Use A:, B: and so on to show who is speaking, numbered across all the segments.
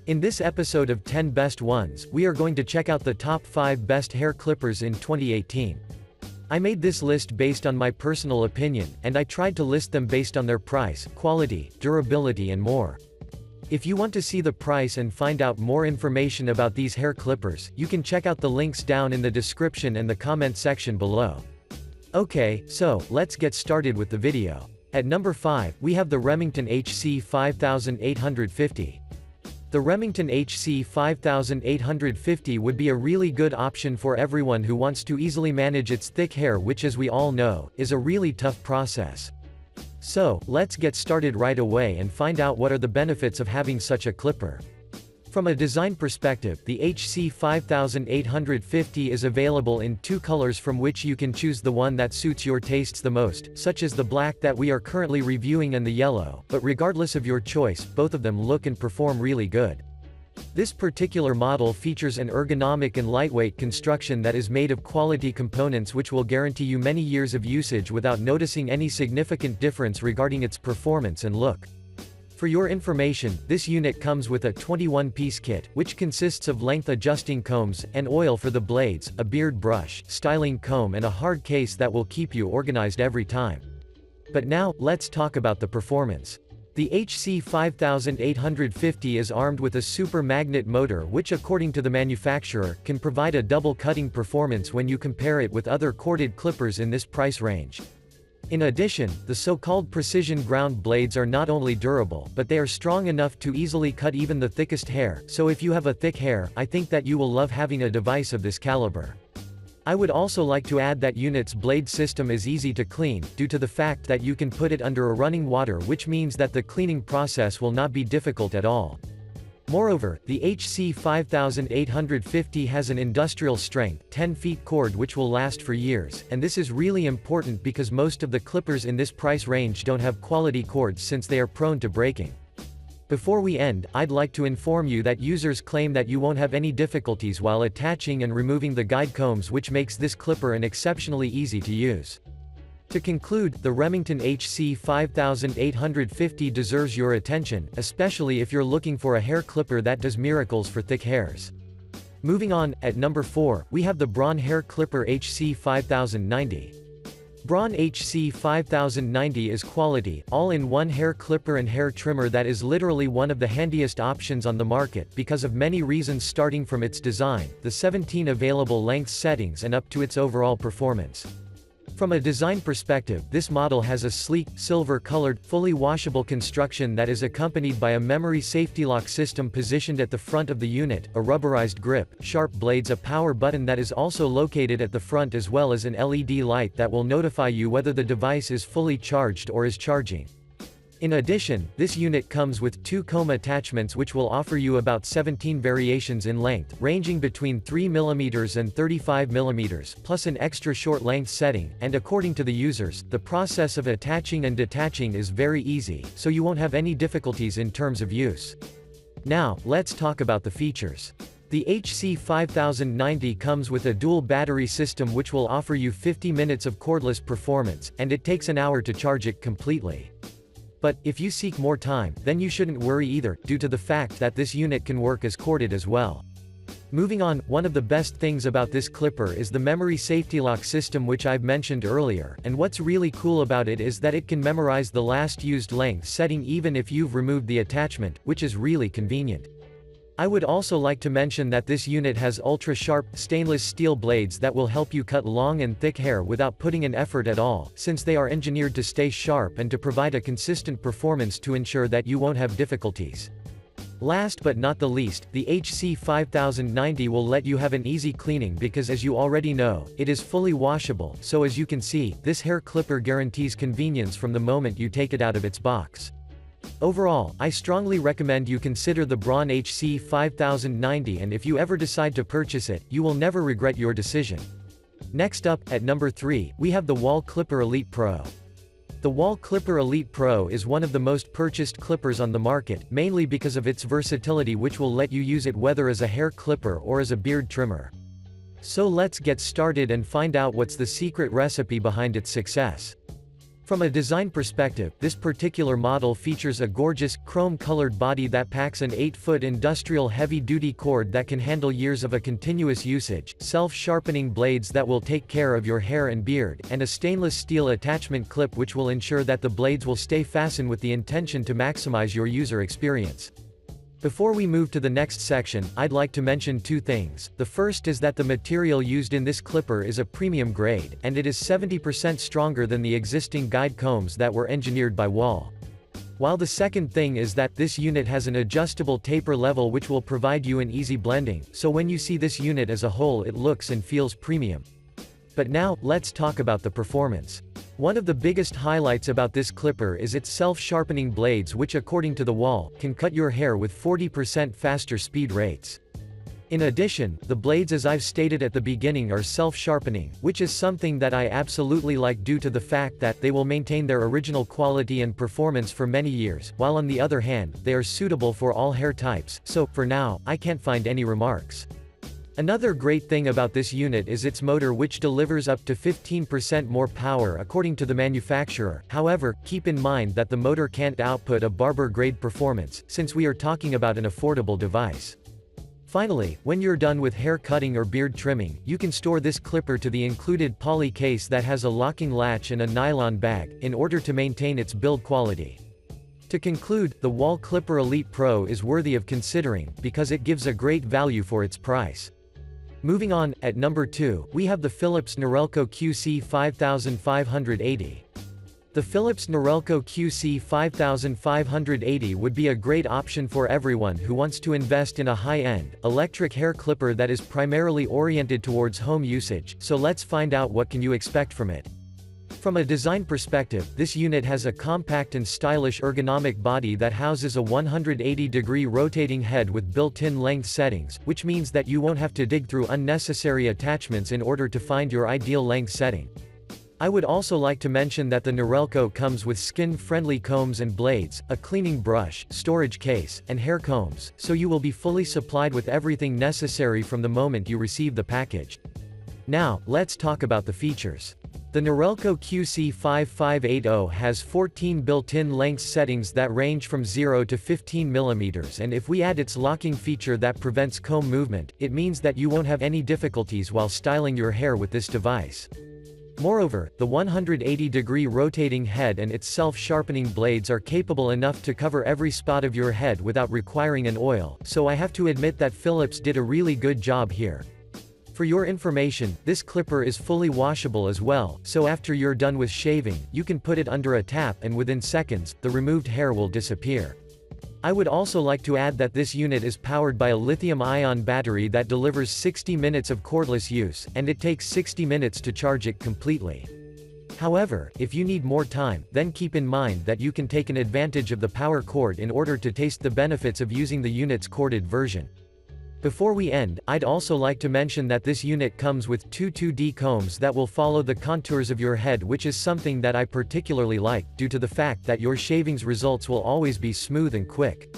A: In this episode of 10 Best Ones, we are going to check out the top 5 best hair clippers in 2018. I made this list based on my personal opinion, and I tried to list them based on their price, quality, durability and more. If you want to see the price and find out more information about these hair clippers, you can check out the links down in the description and the comment section below. Okay, so, let's get started with the video. At number 5, we have the Remington HC5850. The Remington HC5850 would be a really good option for everyone who wants to easily manage its thick hair, which, as we all know, is a really tough process. So, let's get started right away and find out what are the benefits of having such a clipper. From a design perspective, the HC5850 is available in 2 colors from which you can choose the one that suits your tastes the most, such as the black that we are currently reviewing and the yellow, but regardless of your choice, both of them look and perform really good. This particular model features an ergonomic and lightweight construction that is made of quality components which will guarantee you many years of usage without noticing any significant difference regarding its performance and look. For your information, this unit comes with a 21-piece kit, which consists of length-adjusting combs, an oil for the blades, a beard brush, styling comb and a hard case that will keep you organized every time. But now, let's talk about the performance. The HC5850 is armed with a super magnet motor which, according to the manufacturer, can provide a double cutting performance when you compare it with other corded clippers in this price range. In addition, the so-called precision ground blades are not only durable, but they are strong enough to easily cut even the thickest hair, so if you have a thick hair, I think that you will love having a device of this caliber. I would also like to add that unit's blade system is easy to clean, due to the fact that you can put it under a running water, which means that the cleaning process will not be difficult at all. Moreover, the HC5850 has an industrial strength, 10-feet cord which will last for years, and this is really important because most of the clippers in this price range don't have quality cords since they are prone to breaking. Before we end, I'd like to inform you that users claim that you won't have any difficulties while attaching and removing the guide combs, which makes this clipper an exceptionally easy to use. To conclude, the Remington HC5850 deserves your attention, especially if you're looking for a hair clipper that does miracles for thick hairs. Moving on, at number 4, we have the Braun hair clipper HC5090. Braun HC5090 is quality, all-in-one hair clipper and hair trimmer that is literally one of the handiest options on the market because of many reasons, starting from its design, the 17 available length settings and up to its overall performance. From a design perspective, this model has a sleek, silver-colored, fully washable construction that is accompanied by a memory safety lock system positioned at the front of the unit, a rubberized grip, sharp blades, a power button that is also located at the front, as well as an LED light that will notify you whether the device is fully charged or is charging. In addition, this unit comes with 2 comb attachments which will offer you about 17 variations in length, ranging between 3 mm and 35 mm, plus an extra short length setting, and according to the users, the process of attaching and detaching is very easy, so you won't have any difficulties in terms of use. Now, let's talk about the features. The HC5090 comes with a dual battery system which will offer you 50 minutes of cordless performance, and it takes an hour to charge it completely. But, if you seek more time, then you shouldn't worry either, due to the fact that this unit can work as corded as well. Moving on, one of the best things about this clipper is the memory safety lock system which I've mentioned earlier, and what's really cool about it is that it can memorize the last used length setting even if you've removed the attachment, which is really convenient. I would also like to mention that this unit has ultra-sharp, stainless steel blades that will help you cut long and thick hair without putting an effort at all, since they are engineered to stay sharp and to provide a consistent performance to ensure that you won't have difficulties. Last but not the least, the HC5090 will let you have an easy cleaning because, as you already know, it is fully washable, so as you can see, this hair clipper guarantees convenience from the moment you take it out of its box. Overall, I strongly recommend you consider the Braun HC5090, and if you ever decide to purchase it, you will never regret your decision. Next up, at number 3, we have the Wall Clipper Elite Pro. The Wall Clipper Elite Pro is one of the most purchased clippers on the market, mainly because of its versatility, which will let you use it whether as a hair clipper or as a beard trimmer. So let's get started and find out what's the secret recipe behind its success. From a design perspective, this particular model features a gorgeous, chrome-colored body that packs an 8-foot industrial heavy-duty cord that can handle years of a continuous usage, self-sharpening blades that will take care of your hair and beard, and a stainless steel attachment clip which will ensure that the blades will stay fastened with the intention to maximize your user experience. Before we move to the next section, I'd like to mention two things. The first is that the material used in this clipper is a premium grade, and it is 70% stronger than the existing guide combs that were engineered by Wall. While the second thing is that this unit has an adjustable taper level which will provide you an easy blending, so when you see this unit as a whole it looks and feels premium. But now, let's talk about the performance. One of the biggest highlights about this clipper is its self-sharpening blades which according to the Wall, can cut your hair with 40% faster speed rates. In addition, the blades as I've stated at the beginning are self-sharpening, which is something that I absolutely like due to the fact that they will maintain their original quality and performance for many years, while on the other hand, they are suitable for all hair types, so, for now, I can't find any remarks. Another great thing about this unit is its motor which delivers up to 15% more power according to the manufacturer. However, keep in mind that the motor can't output a barber-grade performance, since we are talking about an affordable device. Finally, when you're done with hair cutting or beard trimming, you can store this clipper to the included poly case that has a locking latch and a nylon bag, in order to maintain its build quality. To conclude, the Wall Clipper Elite Pro is worthy of considering, because it gives a great value for its price. Moving on, at number 2, we have the Philips Norelco QC5580. The Philips Norelco QC5580 would be a great option for everyone who wants to invest in a high-end, electric hair clipper that is primarily oriented towards home usage, so let's find out what can you expect from it. From a design perspective, this unit has a compact and stylish ergonomic body that houses a 180-degree rotating head with built-in length settings, which means that you won't have to dig through unnecessary attachments in order to find your ideal length setting. I would also like to mention that the Norelco comes with skin-friendly combs and blades, a cleaning brush, storage case, and hair combs, so you will be fully supplied with everything necessary from the moment you receive the package. Now, let's talk about the features. The Norelco QC5580 has 14 built-in length settings that range from 0 to 15 mm, and if we add its locking feature that prevents comb movement, it means that you won't have any difficulties while styling your hair with this device. Moreover, the 180-degree rotating head and its self-sharpening blades are capable enough to cover every spot of your head without requiring an oil, so I have to admit that Philips did a really good job here. For your information, this clipper is fully washable as well, so after you're done with shaving, you can put it under a tap and within seconds, the removed hair will disappear. I would also like to add that this unit is powered by a lithium-ion battery that delivers 60 minutes of cordless use, and it takes 60 minutes to charge it completely. However, if you need more time, then keep in mind that you can take an advantage of the power cord in order to taste the benefits of using the unit's corded version. Before we end, I'd also like to mention that this unit comes with two 2D combs that will follow the contours of your head, which is something that I particularly like, due to the fact that your shaving's results will always be smooth and quick.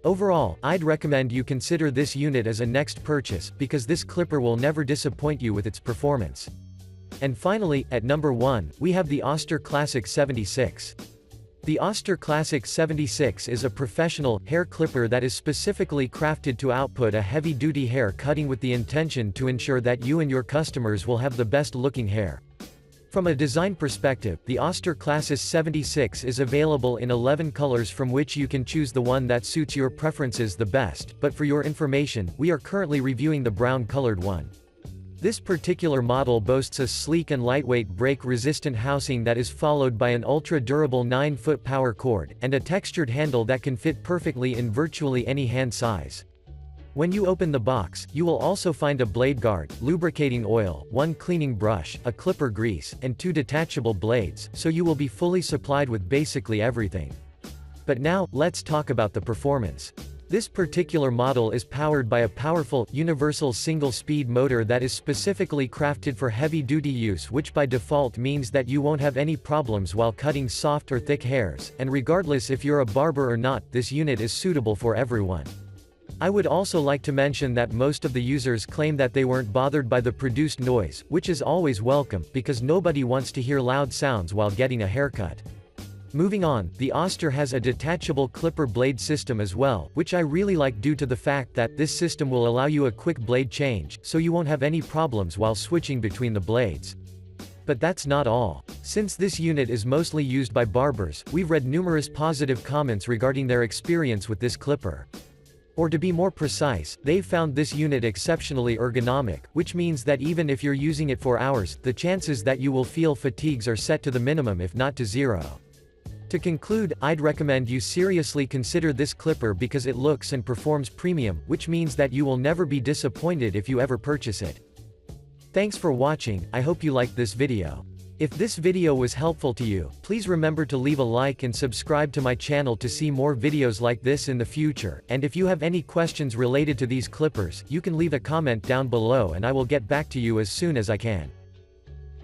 A: Overall, I'd recommend you consider this unit as a next purchase, because this clipper will never disappoint you with its performance. And finally, at number 1, we have the Oster Classic 76. The Oster Classic 76 is a professional, hair clipper that is specifically crafted to output a heavy-duty hair cutting with the intention to ensure that you and your customers will have the best-looking hair. From a design perspective, the Oster Classic 76 is available in 11 colors from which you can choose the one that suits your preferences the best, but for your information, we are currently reviewing the brown-colored one. This particular model boasts a sleek and lightweight break-resistant housing that is followed by an ultra-durable 9-foot power cord, and a textured handle that can fit perfectly in virtually any hand size. When you open the box, you will also find a blade guard, lubricating oil, one cleaning brush, a clipper grease, and 2 detachable blades, so you will be fully supplied with basically everything. But now, let's talk about the performance. This particular model is powered by a powerful, universal single-speed motor that is specifically crafted for heavy-duty use, which by default means that you won't have any problems while cutting soft or thick hairs, and regardless if you're a barber or not, this unit is suitable for everyone. I would also like to mention that most of the users claim that they weren't bothered by the produced noise, which is always welcome, because nobody wants to hear loud sounds while getting a haircut. Moving on, the Oster has a detachable clipper blade system as well, which I really like due to the fact that this system will allow you a quick blade change, so you won't have any problems while switching between the blades. But that's not all. Since this unit is mostly used by barbers, we've read numerous positive comments regarding their experience with this clipper. Or to be more precise, they've found this unit exceptionally ergonomic, which means that even if you're using it for hours, the chances that you will feel fatigues are set to the minimum if not to zero. To conclude, I'd recommend you seriously consider this clipper because it looks and performs premium, which means that you will never be disappointed if you ever purchase it. Thanks for watching, I hope you liked this video. If this video was helpful to you, please remember to leave a like and subscribe to my channel to see more videos like this in the future, and if you have any questions related to these clippers, you can leave a comment down below and I will get back to you as soon as I can.